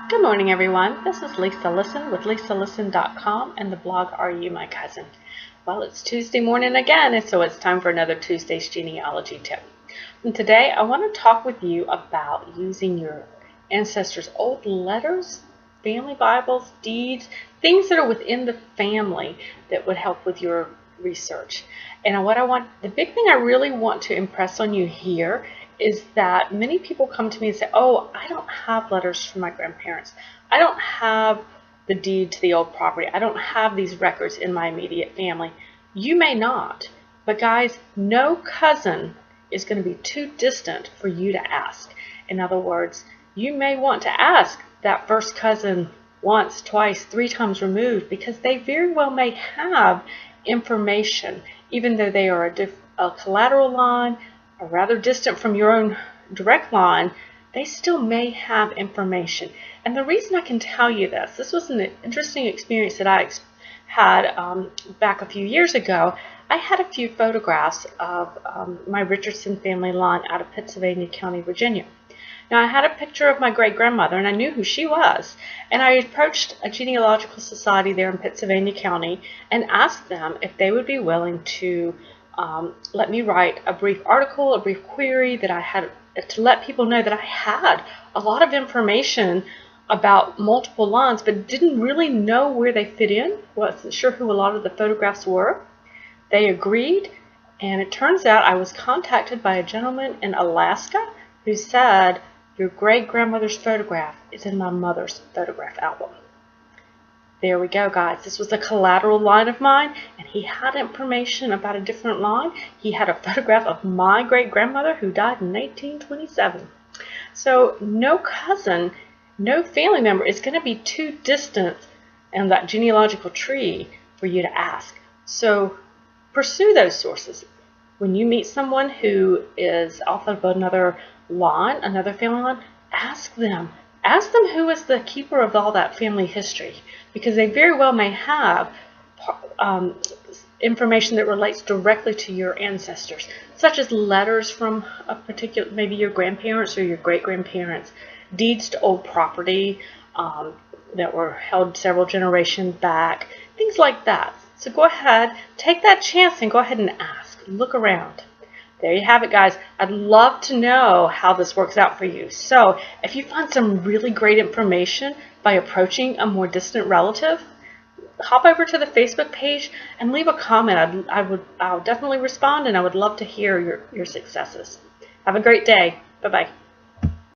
Good morning, everyone. This is Lisa Listen with LisaListen.com and the blog Are You My Cousin? Well, it's Tuesday morning again, and so it's time for another Tuesday's genealogy tip. And today I want to talk with you about using your ancestors' old letters, family Bibles, deeds, things that are within the family that would help with your research. And the big thing I really want to impress on you here is that many people come to me and say, oh, I don't have letters from my grandparents. I don't have the deed to the old property. I don't have these records in my immediate family. You may not, but guys, no cousin is going to be too distant for you to ask. In other words, you may want to ask that first cousin once, twice, 3 times removed, because they very well may have information, even though they are a collateral line, or rather distant from your own direct line, they still may have information. And the reason I can tell you this was an interesting experience that I had back a few years ago. I had a few photographs of my Richardson family line out of Pittsylvania County, Virginia. Now, I had a picture of my great-grandmother, and I knew who she was. And I approached a genealogical society there in Pennsylvania County and asked them if they would be willing to let me write a brief article, a brief query that I had to let people know that I had a lot of information about multiple lines, but didn't really know where they fit in. Wasn't sure who a lot of the photographs were. They agreed, and it turns out I was contacted by a gentleman in Alaska who said, your great-grandmother's photograph is in my mother's photograph album. There we go, guys. This was a collateral line of mine, and he had information about a different line. He had a photograph of my great-grandmother who died in 1827. So no cousin, no family member is going to be too distant in that genealogical tree for you to ask. So pursue those sources. When you meet someone who is off of another line, another family line, ask them. Ask them who is the keeper of all that family history, because they very well may have information that relates directly to your ancestors, such as letters from a particular, maybe your grandparents or your great-grandparents, deeds to old property that were held several generations back, things like that. So go ahead, take that chance and go ahead and ask. Look around. There you have it, guys. I'd love to know how this works out for you. So if you find some really great information by approaching a more distant relative, hop over to the Facebook page and leave a comment. I'll definitely respond, and I would love to hear your successes. Have a great day. Bye-bye.